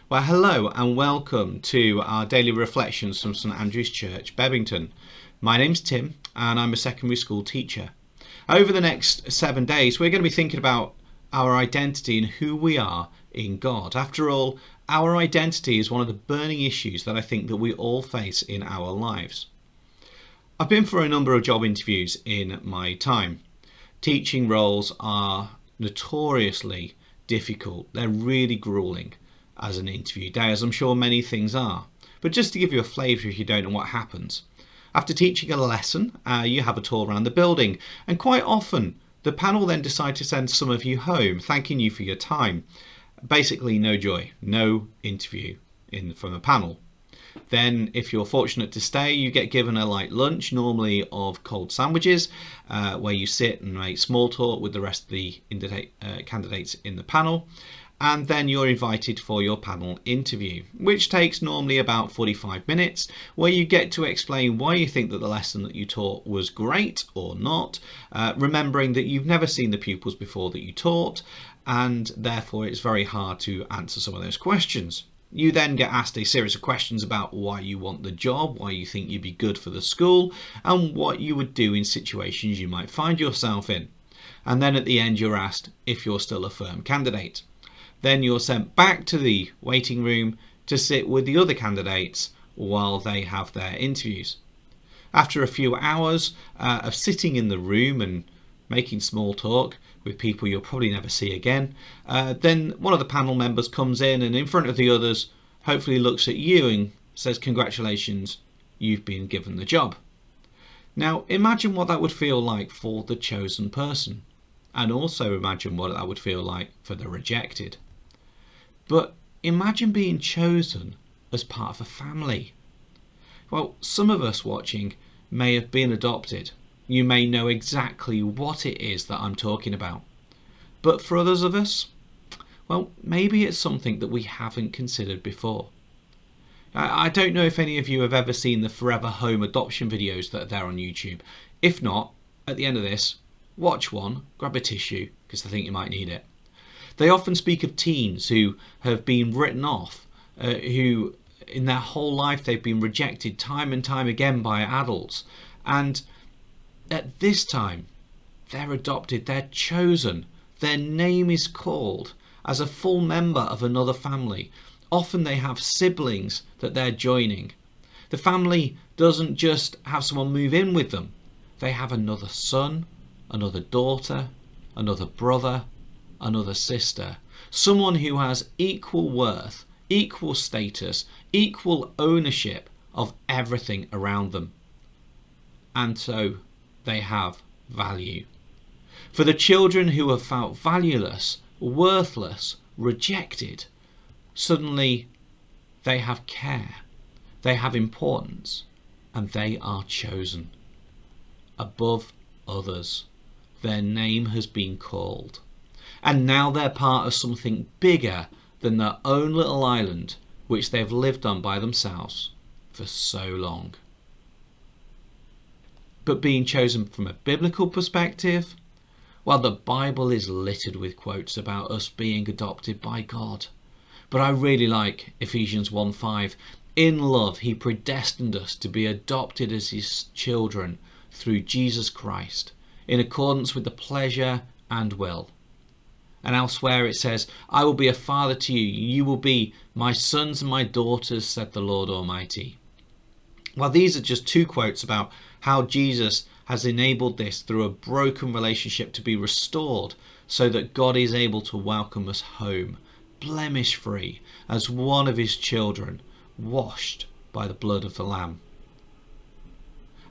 Well, hello and welcome to our daily reflections from St Andrew's Church, Bebington. My name's Tim and I'm a secondary school teacher. Over the next 7 days, we're going to be thinking about our identity and who we are in God. After all, our identity is one of the burning issues that I think that we all face in our lives. I've been for a number of job interviews in my time. Teaching roles are notoriously difficult. They're really grueling as an interview day, as I'm sure many things are. But just to give you a flavour if you don't know what happens. After teaching a lesson, you have a tour around the building, and quite often the panel then decide to send some of you home, thanking you for your time. Basically no joy, no interview from the panel. Then if you're fortunate to stay, you get given a light lunch, normally of cold sandwiches, where you sit and make small talk with the rest of the candidates in the panel. And then you're invited for your panel interview, which takes normally about 45 minutes, where you get to explain why you think that the lesson that you taught was great or not, remembering that you've never seen the pupils before that you taught, and therefore it's very hard to answer some of those questions. You then get asked a series of questions about why you want the job, why you think you'd be good for the school, and what you would do in situations you might find yourself in. And then at the end you're asked if you're still a firm candidate. Then you're sent back to the waiting room to sit with the other candidates while they have their interviews. After a few hours of sitting in the room and making small talk with people you'll probably never see again, then one of the panel members comes in and front of the others hopefully looks at you and says, "Congratulations, you've been given the job." Now imagine what that would feel like for the chosen person, and also imagine what that would feel like for the rejected. But imagine being chosen as part of a family. Well, some of us watching may have been adopted. You may know exactly what it is that I'm talking about. But for others of us, well, maybe it's something that we haven't considered before. I don't know if any of you have ever seen the Forever Home adoption videos that are there on YouTube. If not, at the end of this, watch one, grab a tissue, because I think you might need it. They often speak of teens who have been written off, who in their whole life they've been rejected time and time again by adults. And at this time, they're adopted, they're chosen, their name is called as a full member of another family. Often they have siblings that they're joining. The family doesn't just have someone move in with them. They have another son, another daughter, another brother, another sister. Someone who has equal worth, equal status, equal ownership of everything around them. And so they have value. For the children who have felt valueless, worthless, rejected, suddenly they have care, they have importance, and they are chosen above others. Their name has been called. And now they're part of something bigger than their own little island, which they've lived on by themselves for so long. But being chosen from a biblical perspective, well, the Bible is littered with quotes about us being adopted by God. But I really like Ephesians 1:5. In love, he predestined us to be adopted as his children through Jesus Christ, in accordance with the pleasure and will. And elsewhere it says, "I will be a father to you, you will be my sons and my daughters, said the Lord Almighty." Well, these are just two quotes about how Jesus has enabled this through a broken relationship to be restored so that God is able to welcome us home, blemish free, as one of his children, washed by the blood of the Lamb.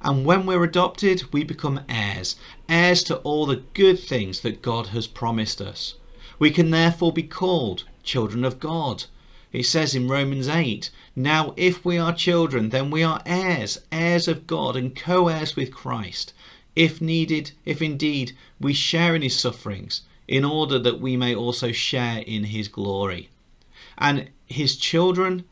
And when we're adopted, we become heirs, heirs to all the good things that God has promised us. We can therefore be called children of God. It says in Romans 8, "Now if we are children, then we are heirs, heirs of God and co-heirs with Christ, if needed, if indeed we share in his sufferings, in order that we may also share in his glory." And his children,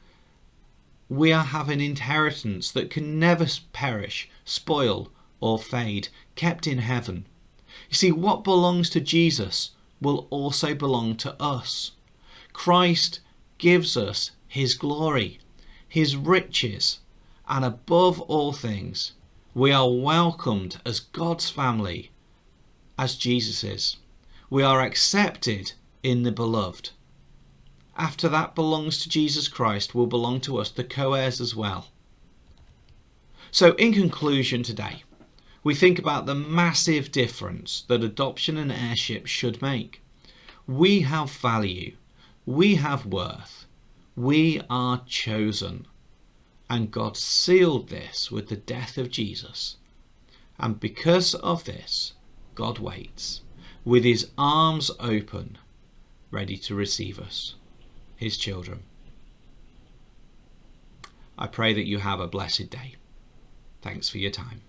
we have an inheritance that can never perish, spoil or fade, kept in heaven. You see, what belongs to Jesus will also belong to us. Christ gives us his glory, his riches, and above all things, we are welcomed as God's family, as Jesus is. We are accepted in the beloved. After that belongs to Jesus Christ, will belong to us, the co-heirs as well. So in conclusion today, we think about the massive difference that adoption and heirship should make. We have value. We have worth. We are chosen. And God sealed this with the death of Jesus. And because of this, God waits with his arms open, ready to receive us, his children. I pray that you have a blessed day. Thanks for your time.